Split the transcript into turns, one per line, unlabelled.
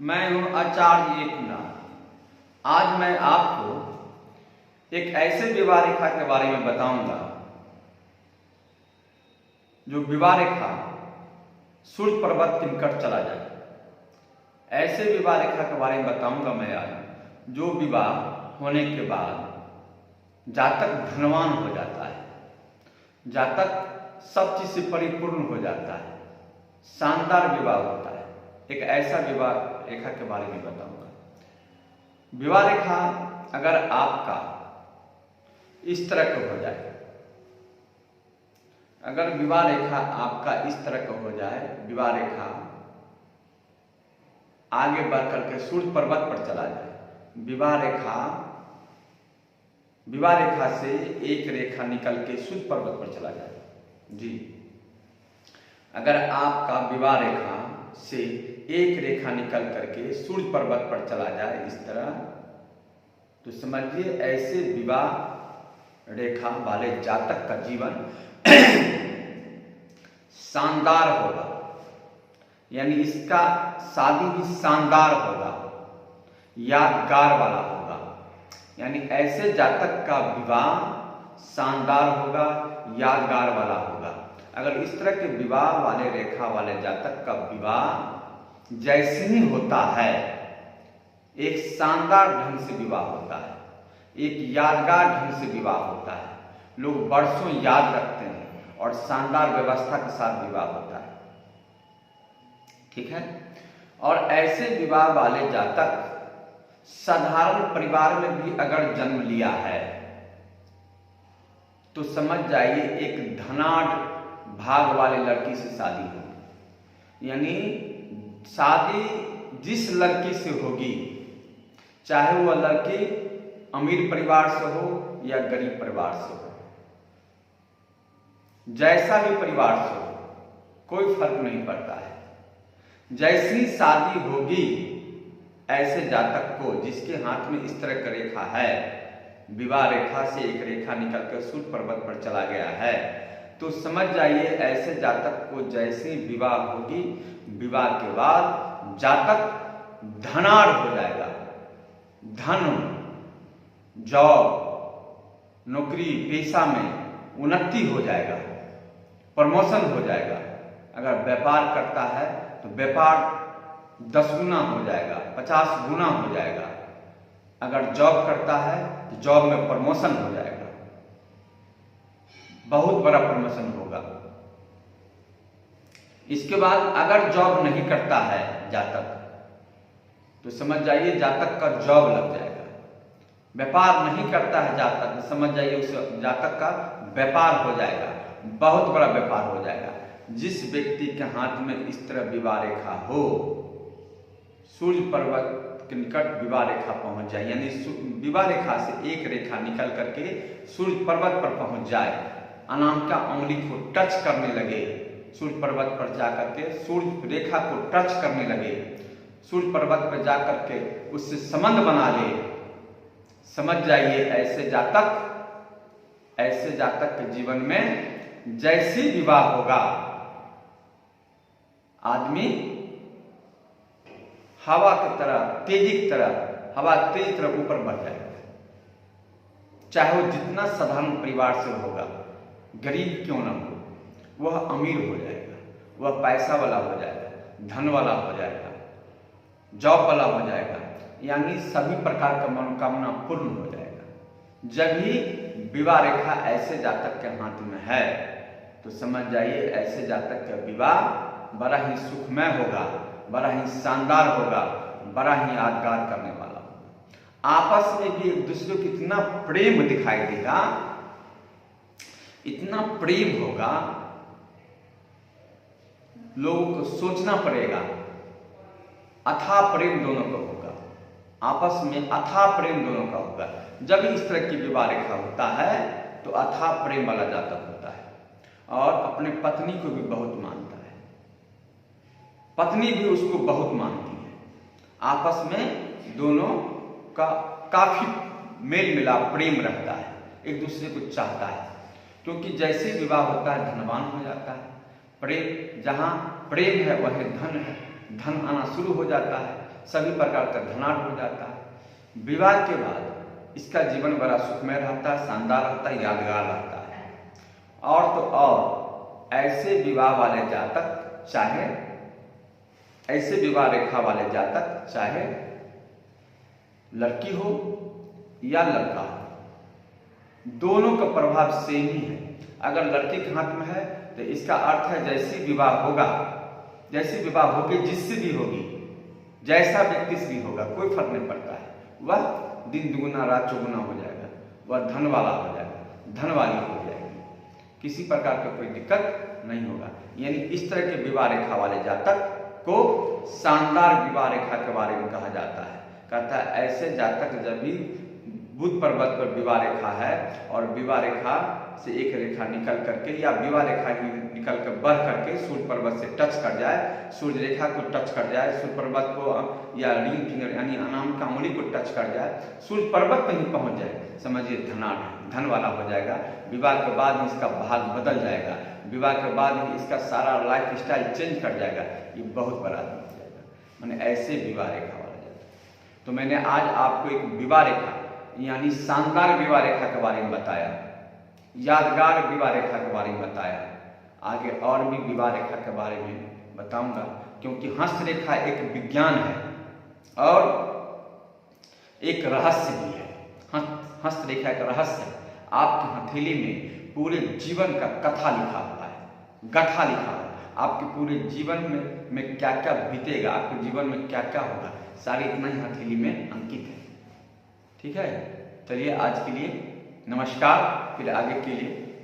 मैं हूं आचार्य एकनाथ। आज मैं आपको एक ऐसे विवाह रेखा के बारे में बताऊंगा जो विवाह रेखा सूर्य पर्वत के निकट चला जाए। ऐसे विवाह रेखा के बारे में बताऊंगा मैं आज जो विवाह होने के बाद जातक धनवान हो जाता है, जातक सब चीज से परिपूर्ण हो जाता है, शानदार विवाह होता है। एक ऐसा विवाह रेखा के बारे में बताऊंगा। विवाह रेखा अगर आपका इस तरह का हो जाए, अगर विवाह रेखा आपका इस तरह का हो जाए, विवाह रेखा आगे बढ़ करके सूर्य पर्वत पर चला जाए, विवाह रेखा से एक रेखा निकल के सूर्य पर्वत पर चला जाए। जी, अगर आपका विवाह रेखा से एक रेखा निकल करके सूर्य पर्वत पर चला जाए इस तरह, तो समझिए ऐसे विवाह रेखा वाले जातक का जीवन शानदार होगा, यानी इसका शादी भी शानदार होगा, यादगार वाला होगा। यानी ऐसे जातक का विवाह शानदार होगा, यादगार वाला होगा। अगर इस तरह के विवाह वाले रेखा वाले जातक का विवाह जैसे ही होता है, एक शानदार ढंग से विवाह होता है, एक यादगार ढंग से विवाह होता है, लोग वर्षों याद रखते हैं और शानदार व्यवस्था के साथ विवाह होता है। ठीक है। और ऐसे विवाह वाले जातक साधारण परिवार में भी अगर जन्म लिया है तो समझ जाइए एक धनाढ़ भाग वाले लड़की से शादी होगी। यानी शादी जिस लड़की से होगी, चाहे वह लड़की अमीर परिवार से हो या गरीब परिवार से हो, जैसा भी परिवार से हो, कोई फर्क नहीं पड़ता है। जैसी शादी होगी ऐसे जातक को जिसके हाथ में इस तरह का रेखा है, विवाह रेखा से एक रेखा निकलकर सूर्य पर्वत पर चला गया है, तो समझ जाइए ऐसे जातक को जैसी विवाह होगी, विवाह के बाद जातक धनाढ़ हो जाएगा। धन, जॉब, नौकरी, पेशा में उन्नति हो जाएगा, प्रमोशन हो जाएगा। अगर व्यापार करता है तो व्यापार 10 गुना हो जाएगा, 50 गुना हो जाएगा। अगर जॉब करता है तो जॉब में प्रमोशन हो जाएगा, बहुत बड़ा प्रमोशन होगा। इसके बाद अगर जॉब नहीं करता है जातक, तो समझ जाइए जातक का जॉब लग जाएगा। व्यापार नहीं करता है जातक, तो समझ जाइए उस जातक का व्यापार हो जाएगा, बहुत बड़ा व्यापार हो जाएगा। जिस व्यक्ति के हाथ में इस तरह विवाह रेखा हो, सूर्य पर्वत के निकट विवाह रेखा पहुंच जाए, यानी विवाह रेखा से एक रेखा निकल करके सूर्य पर्वत पर पहुंच जाए, अनामिका उंगली को टच करने लगे, सूर्य पर्वत पर जाकर के सूर्य रेखा को टच करने लगे, सूर्य पर्वत पर जाकर के उससे संबंध बना ले, समझ जाइए ऐसे जातक के जीवन में जैसे विवाह होगा, आदमी हवा की तरह, तेजी की तरह, हवा तेज तरह ऊपर बढ़ जाएगा। चाहे वो जितना साधारण परिवार से होगा, गरीब क्यों ना हो, वह अमीर हो जाएगा, वह पैसा वाला हो जाएगा, धन वाला हो जाएगा, जॉब वाला हो जाएगा, यानी सभी प्रकार का मनोकामना पूर्ण हो जाएगा। जब ही विवाह रेखा ऐसे जातक के हाथ में है तो समझ जाइए ऐसे जातक का विवाह बड़ा ही सुखमय होगा, बड़ा ही शानदार होगा, बड़ा ही यादगार करने वाला होगा। आपस में भी एक दूसरे को इतना प्रेम दिखाई देगा, इतना प्रेम होगा, लोगों को सोचना पड़ेगा। अथाह प्रेम दोनों का होगा, आपस में अथाह प्रेम दोनों का होगा। जब इस तरह की विवाह रेखा होता है तो अथाह प्रेम वाला जातक होता है और अपने पत्नी को भी बहुत मानता है, पत्नी भी उसको बहुत मानती है। आपस में दोनों का काफी मेल मिलाप, प्रेम रहता है, एक दूसरे को चाहता है, क्योंकि जैसे विवाह होता है धनवान हो जाता है। प्रेम, जहाँ प्रेम है वह धन है, धन आना शुरू हो जाता है, सभी प्रकार का धनाढ़ हो जाता है। विवाह के बाद इसका जीवन बड़ा सुखमय रहता है, शानदार रहता है, यादगार रहता है। और तो और ऐसे विवाह वाले जातक चाहे ऐसे विवाह रेखा वाले जातक चाहे लड़की हो या लड़का हो, दोनों का प्रभाव सेम ही है। अगर लड़की के हाथ में है तो इसका अर्थ है जैसी विवाह होगी, जिससे भी होगी, जैसा व्यक्ति से भी होगा, कोई फर्क नहीं पड़ता है, वह दिन दुगुना रात चौगुना हो जाएगा, वह धन वाला हो जाएगा, धन वाली हो जाएगी, किसी प्रकार का कोई दिक्कत नहीं होगा। यानी इस तरह के विवाह रेखा वाले जातक को शानदार विवाह रेखा के बारे में कहा जाता है। कहता है ऐसे जातक जब भी बुध पर्वत पर विवाह रेखा है और विवाह रेखा से एक रेखा निकल करके या विवाह रेखा ही निकल कर बढ़ करके सूर्य पर्वत से टच कर जाए, सूर्य रेखा को टच कर जाए, सूर्य पर्वत को या रिंग फिंगर यानी अनाम का उंगली को टच कर जाए, सूर्य पर्वत पर ही पहुंच जाए, समझिए धन वाला हो जाएगा। विवाह के बाद ही इसका भाग बदल जाएगा, विवाह के बाद ही इसका सारा लाइफ स्टाइल चेंज कर जाएगा, ये बहुत बड़ा आदमी हो जाएगा। मैंने ऐसे विवाह रेखा वाला जाता। तो मैंने आज आपको एक विवाह रेखा यानी शानदार विवाह रेखा के बारे में बताया, यादगार विवाह रेखा के बारे में बताया। आगे और भी विवाह रेखा के बारे में बताऊंगा, क्योंकि हस्त रेखा एक विज्ञान है और एक रहस्य भी है। हस्त रेखा एक रहस्य है। आपकी हथेली में पूरे जीवन का कथा लिखा हुआ है, गथा लिखा हुआ है। आपके पूरे जीवन में क्या क्या बीतेगा, आपके जीवन में क्या क्या होगा, सारी इतना ही हथेली में अंकित है। ठीक है, चलिए आज के लिए नमस्कार, फिर आगे के लिए